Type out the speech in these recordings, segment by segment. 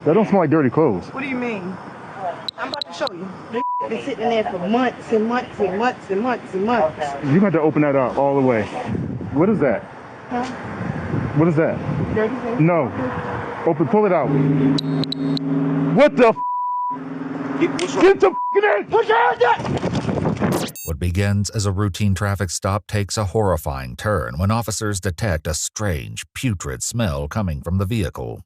That don't smell like dirty clothes. What do you mean? I'm about to show you. They been sitting in there for months and months and months and months and months. You got to open that up all the way. What is that? Huh? What is that? Dirty things? No. Pull it out. What the Get the in! Push your hands up! What begins as a routine traffic stop takes a horrifying turn when officers detect a strange, putrid smell coming from the vehicle.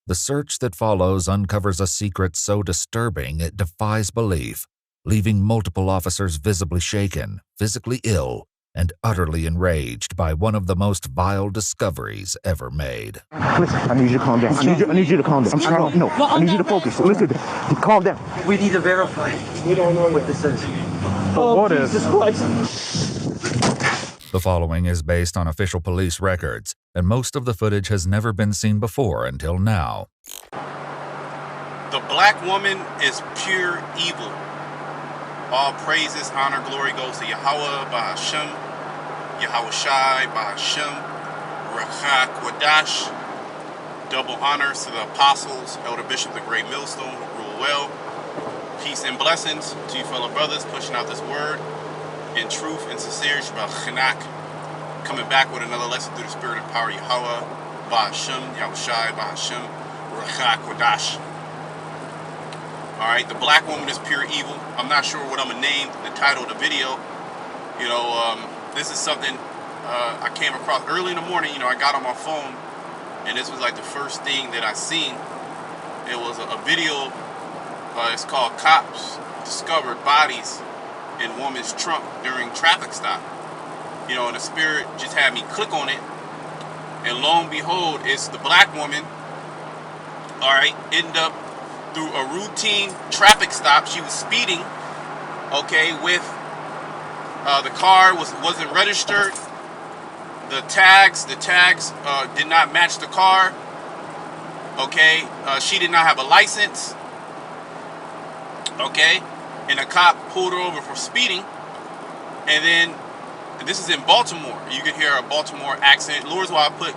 The search that follows uncovers a secret so disturbing it defies belief, leaving multiple officers visibly shaken, physically ill, and utterly enraged by one of the most vile discoveries ever made. Listen, I need you to calm down. I need you to calm down. I'm trying. No, I need you to focus. Listen, calm down. We need to verify. We don't know what this is. What is? Jesus Christ. The following is based on official police records, and most of the footage has never been seen before until now. The black woman is pure evil. All praises, honor, glory goes to Yahweh, Bahashem, Yahweh Shai, Bahashem, Rachak Wadash. Double honors to the apostles, Elder Bishop, the Great Millstone, who rule well. Peace and blessings to you fellow brothers pushing out this word in truth and sincerity. Shabbat coming back with another lesson through the spirit and power of Yahweh, Bahashem, Yahweh Shai, Bahashem, Rachak Wadash. Alright, the black woman is pure evil. I'm not sure what I'm going to name the title of the video. You know, this is something I came across early in the morning. You know, I got on my phone, and this was like the first thing that I seen. It was a video, it's called Cops Discovered Bodies in Woman's Trunk During Traffic Stop. You know, and the spirit just had me click on it, and lo and behold, it's the black woman, alright, end up through a routine traffic stop. She was speeding, okay, with the car wasn't registered. The tags did not match the car. Okay, she did not have a license. Okay, and a cop pulled her over for speeding. And then this is in Baltimore. You can hear a Baltimore accent. Lord's why I put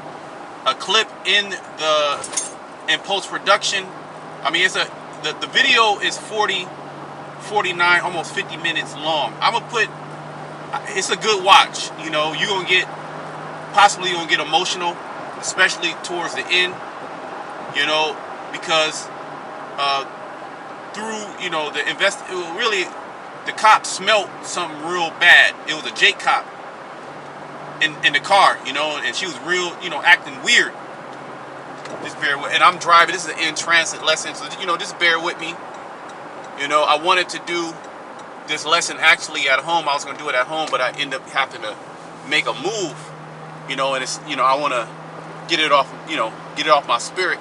a clip in post-production. I mean, the video is 49, almost 50 minutes long. I'm gonna put, it's a good watch. You know, you're gonna possibly get emotional, especially towards the end. You know, because through, you know, the cop smelt something real bad. It was a Jake cop in the car, you know, and she was real, you know, acting weird. Just bear with, and I'm driving. This is an in-transit lesson, so you know, just bear with me. You know, I wanted to do this lesson actually at home. I was going to do it at home, but I ended up having to make a move. You know, and it's, you know, I want to get it off my spirit.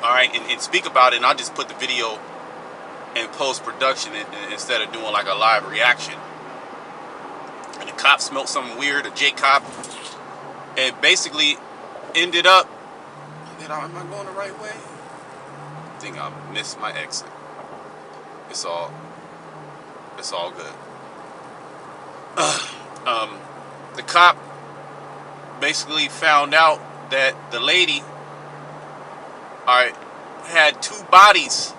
All right, and speak about it. And I'll just put the video in post-production instead of doing like a live reaction. And the cop smelled something weird, a J cop, and basically ended up. Am I going the right way? I think I missed my exit. It's all good. The cop basically found out that the lady, had two bodies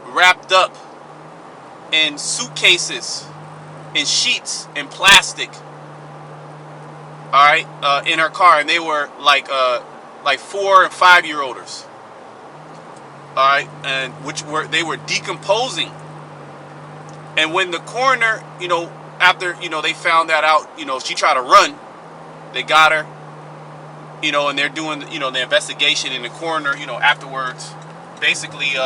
wrapped up in suitcases, in sheets, in plastic. In her car, and they were like 4 and 5 year olders. Alright, and they were decomposing. And when the coroner, you know, after, you know, they found that out, you know, she tried to run. They got her, you know, and they're doing, you know, the investigation. In the coroner, you know, afterwards, basically,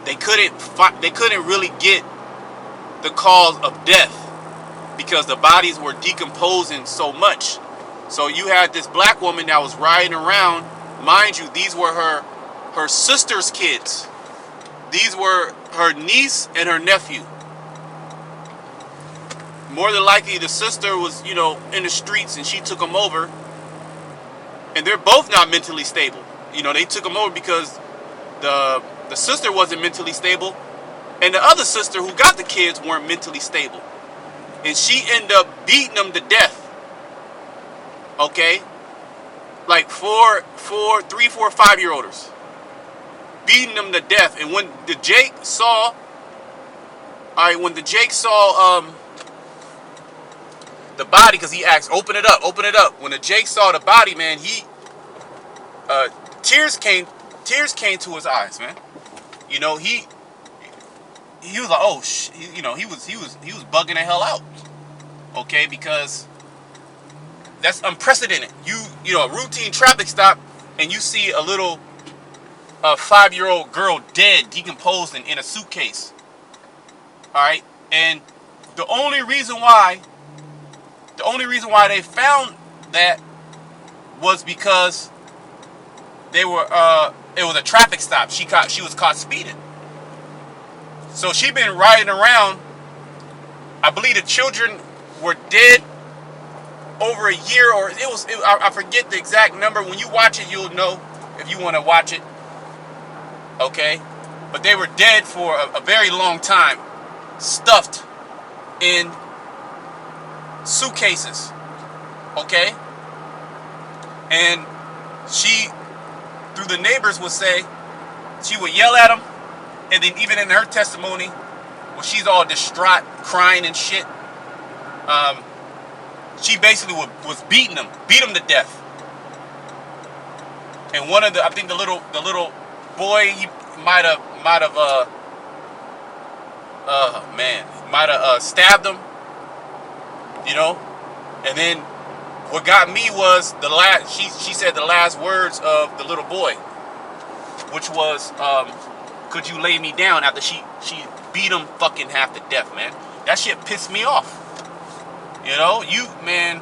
they couldn't really get the cause of death because the bodies were decomposing so much. So you had this black woman that was riding around. Mind you, these were her sister's kids. These were her niece and her nephew. More than likely, the sister was, you know, in the streets, and she took them over. And they're both not mentally stable. You know, they took them over because the sister wasn't mentally stable, and the other sister who got the kids weren't mentally stable. And she ended up beating them to death. Okay? like 3, 4, 5-year-olders, beating them to death. And when the Jake saw, the body, because he asked, open it up. When the Jake saw the body, man, he tears came to his eyes, man. You know, he was like, oh you know, he was bugging the hell out. Okay, because that's unprecedented. You know, a routine traffic stop, and you see a little 5-year-old girl dead, decomposed in a suitcase. All right, and the only reason why they found that was because they were it was a traffic stop. She was caught speeding. So she been riding around. I believe the children were dead over a year, or I forget the exact number. When you watch it, you'll know if you want to watch it. Okay, but they were dead for a very long time, stuffed in suitcases. Okay, and she, through the neighbors, would say she would yell at them, and then even in her testimony, when she's all distraught, crying and shit, she basically was beat them to death. And one of I think the little boy, he might have stabbed him, you know. And then what got me was she said the last words of the little boy, which was, could you lay me down, after she beat him fucking half to death, man. That shit pissed me off. You know, man,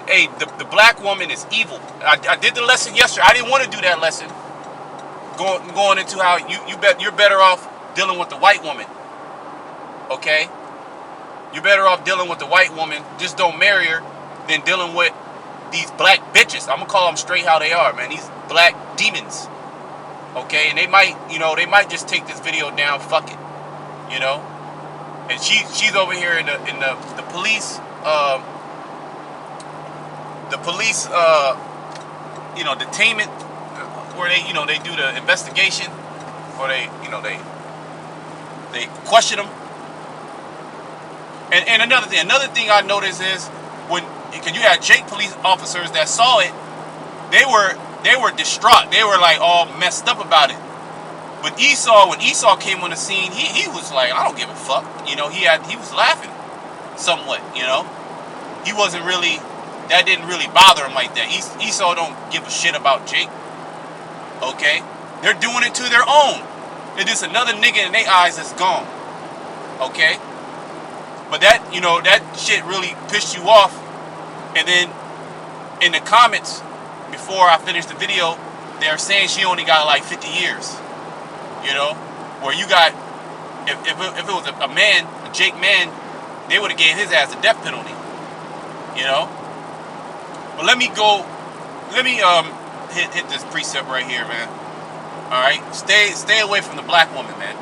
hey, the black woman is evil. I did the lesson yesterday. I didn't want to do that lesson. Going into how you're better off dealing with the white woman. Okay? You're better off dealing with the white woman, just don't marry her, than dealing with these black bitches. I'm gonna call them straight how they are, man. These black demons. Okay? And they might just take this video down, fuck it. You know? And she's over here in the police detainment, where they do the investigation, or they question them. And another thing I noticed is because you had Jake police officers that saw it, they were distraught. They were like all messed up about it. But when Esau came on the scene, he was like, I don't give a fuck. You know, he was laughing somewhat, you know. He wasn't really, that didn't really bother him like that. Esau don't give a shit about Jake. Okay? They're doing it to their own. It's just another nigga in their eyes that's gone. Okay? But that shit really pissed you off. And then in the comments, before I finished the video, they're saying she only got like 50 years. You know? Where you got, if it was a man, a Jake man, they would have gave his ass a death penalty. You know? But let me hit this precept right here, man. Alright? Stay away from the black woman, man.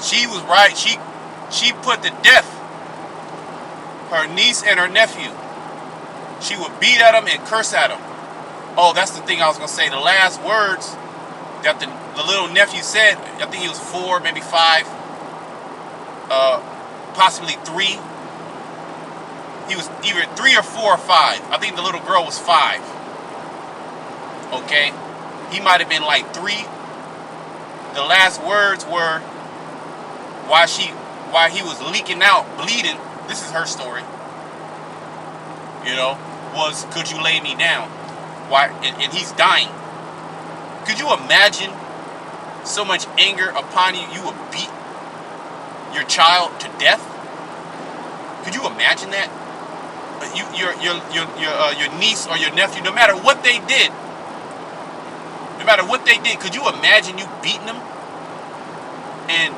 She was right. She put to death her niece and her nephew. She would beat at them and curse at them. Oh, that's the thing I was going to say. The last words that the little nephew said, I think he was 4, maybe 5, possibly 3. He was either 3 or 4 or 5. I think the little girl was 5. Okay? He might have been like 3. The last words were, while he was leaking out, bleeding, this is her story, you know, was, could you lay me down? Why? And he's dying. Could you imagine so much anger upon you, you would beat your child to death? Could you imagine that? Your niece or your nephew, no matter what they did, could you imagine you beating them and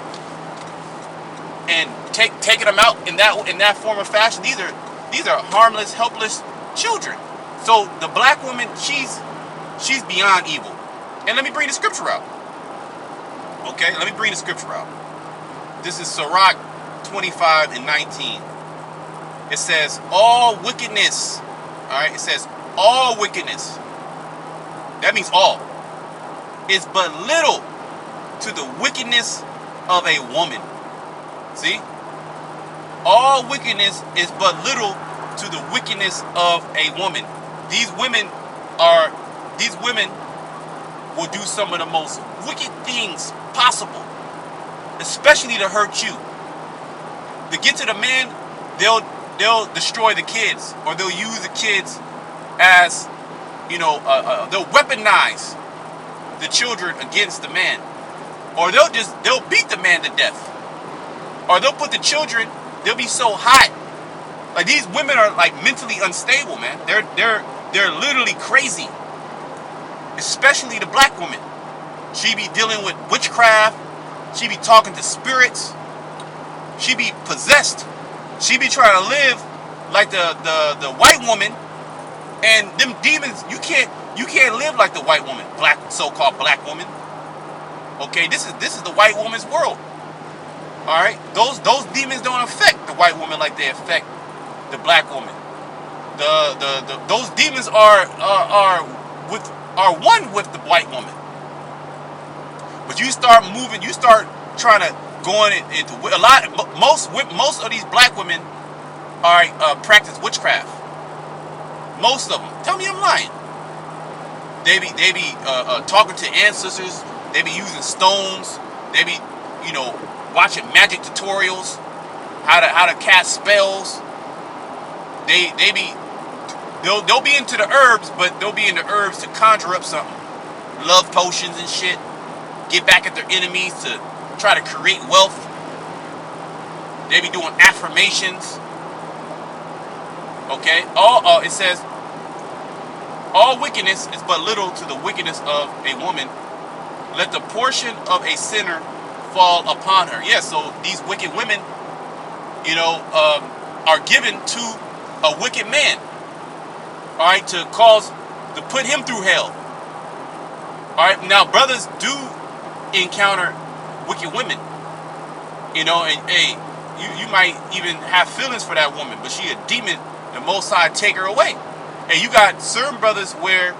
taking them out in that form of fashion? These are harmless, helpless children. So the black woman, she's beyond evil. And let me bring the scripture out. Okay, let me bring the scripture out. This is Sirach 25 and 19. It says, all wickedness, all right, it says, all wickedness, that means all, is but little to the wickedness of a woman. See? All wickedness is but little to the wickedness of a woman. These women will do some of the most wicked things possible, especially to hurt you. To get to the man, they'll destroy the kids, or they'll use the kids as, they'll weaponize the children against the man, or they'll beat the man to death, or they'll put the children. They'll be so hot. Like, these women are like mentally unstable, man. They're literally crazy. Especially the black woman. She be dealing with witchcraft. She be talking to spirits. She be possessed. She be trying to live like the white woman. And them demons, you can't live like the white woman, so-called black woman. Okay, this is the white woman's world. All right, those demons don't affect the white woman like they affect the black woman. Those demons are one with the white woman. But you start moving, you start trying to go into a lot. Most of these black women practice witchcraft. Most of them. Tell me I'm lying. They be talking to ancestors. They be using stones. They be watching magic tutorials, how to cast spells. They'll be into the herbs, but they'll be into herbs to conjure up something. Love potions and shit. Get back at their enemies to try to create wealth. They be doing affirmations. Okay? It says, all wickedness is but little to the wickedness of a woman. Let the portion of a sinner fall upon her. Yeah, so these wicked women, are given to a wicked man. All right, to put him through hell. All right, now brothers do encounter wicked women. And hey, you might even have feelings for that woman, but she a demon. The Most High take her away. And you got certain brothers where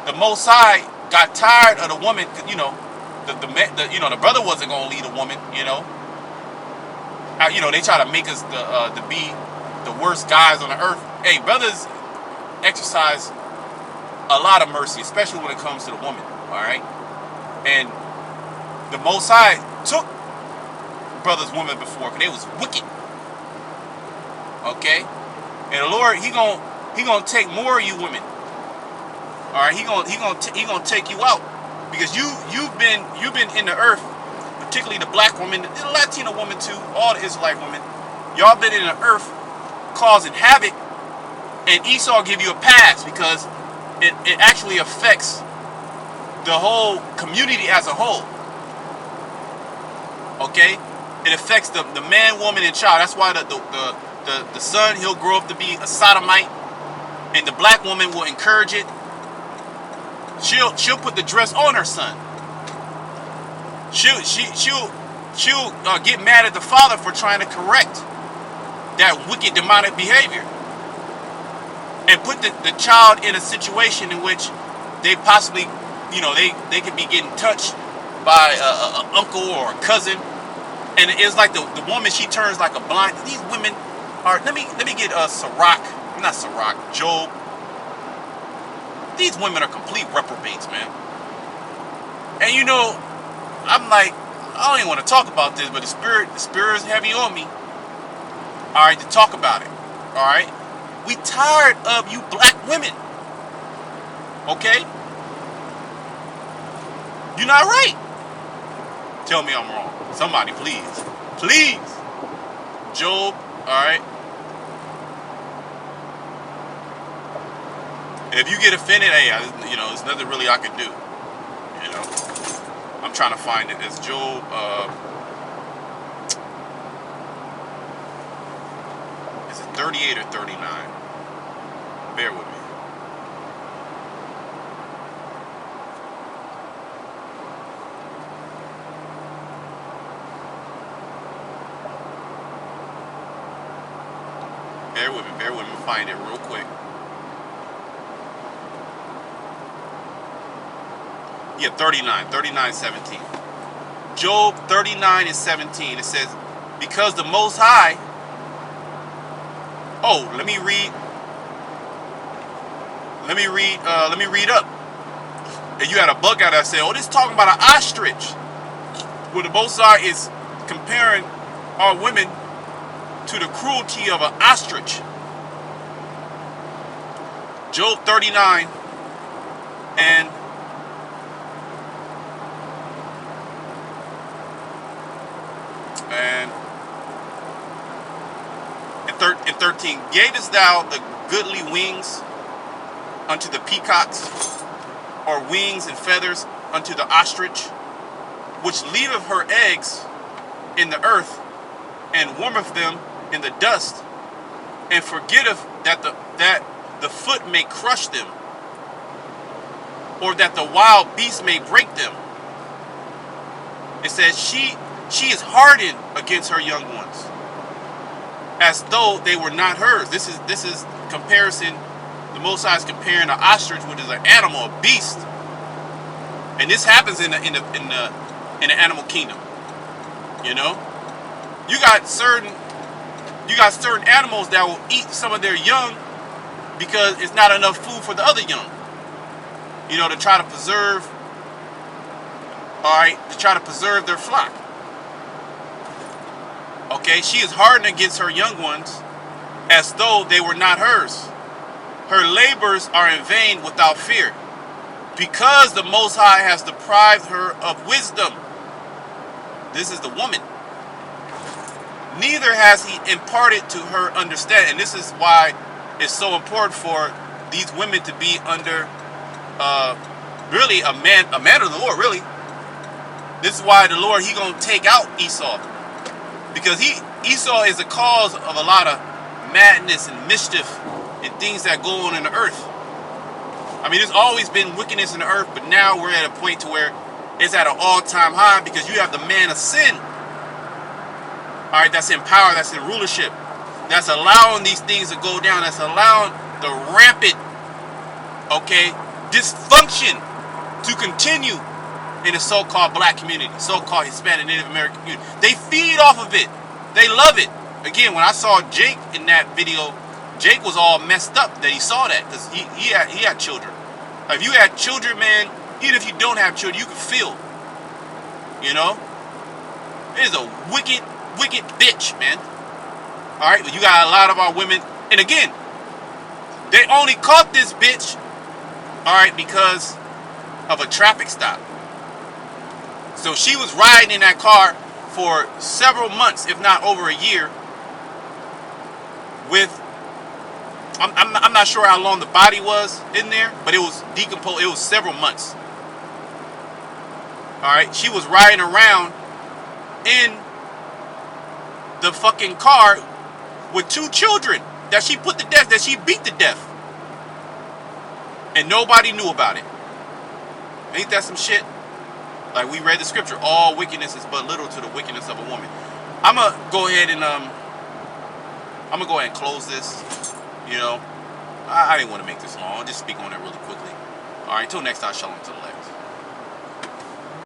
the Most High got tired of the woman. The brother wasn't gonna lead a woman. They try to make us to be the worst guys on the earth. Hey, brothers exercise a lot of mercy, especially when it comes to the woman. All right, and the Most High took brothers' women before because they was wicked. Okay, and the Lord, he gonna take more of you women. All right, he gonna take you out because you've been in the earth, particularly the black woman, the Latino woman too, all the Israelite women. Y'all been in the earth causing havoc, and Esau give you a pass because it actually affects the whole community as a whole. Okay, it affects the man, woman, and child. That's why the son, he'll grow up to be a sodomite, and the black woman will encourage it. She'll put the dress on her son. She'll get mad at the father for trying to correct that wicked demonic behavior, and put the child in a situation in which they possibly, they could be getting touched by an uncle or a cousin, and it's like the woman, she turns like a blind. These women are. Let me get Job. These women are complete reprobates, man. And I'm like, I don't even want to talk about this, but the spirit is heavy on me. All right, to talk about it. All right, we tired of you black women. Okay, you're not right. Tell me I'm wrong. Somebody, please. Job. All right. If you get offended, hey, there's nothing really I can do. I'm trying to find it. It's Job. Is it 38 or 39? Bear with me. Bear with me. Find it real quick. Yeah, 39:17. Job 39:17. It says, because the Most High. Oh, let me read up. And you had a bug out that said, oh, this is talking about an ostrich. Well, the Most High is comparing our women to the cruelty of an ostrich. Job 39 and in 13, gavest thou the goodly wings unto the peacocks, or wings and feathers unto the ostrich, which leaveth her eggs in the earth, and warmeth them in the dust, and forgetteth that the foot may crush them, or that the wild beast may break them. It says she is hardened against her young ones, as though they were not hers. This is comparison. The Most High is comparing an ostrich, which is an animal, a beast, and this happens in the animal kingdom. You know, you got certain animals that will eat some of their young because it's not enough food for the other young. You know, to try to preserve. All right, to try to preserve their flock. Okay, she is hardened against her young ones, as though they were not hers. Her labors are in vain without fear, because the Most High has deprived her of wisdom. This is the woman. Neither has he imparted to her understanding. And this is why it's so important for these women to be under really a man of the Lord, really. This is why the Lord, he gonna take out Esau, because Esau is the cause of a lot of madness and mischief and things that go on in the earth. I mean, there's always been wickedness in the earth, but now we're at a point to where it's at an all-time high, because you have the man of sin, all right, that's in power, that's in rulership, that's allowing these things to go down, that's allowing the rampant, okay, dysfunction to continue in the so-called black community, so-called Hispanic, Native American community. They feed off of it. They love it. Again, when I saw Jake in that video, Jake was all messed up that he saw that, because he had children. If you had children, man, even if you don't have children, you can feel. You know? It is a wicked bitch, man. All right, but you got a lot of our women, and again, they only caught this bitch, all right, because of a traffic stop. So she was riding in that car for several months, if not over a year, with, I'm not sure how long the body was in there, but it was decomposed. It was several months. All right, she was riding around in the fucking car with 2 children that she put to death, that she beat to death, and nobody knew about it. Ain't that some shit? Like we read the scripture, all wickedness is but little to the wickedness of a woman. I'm gonna go ahead and close this. You know, I didn't want to make this long. I'll just speak on it really quickly. All right, until next time, shalom to the left.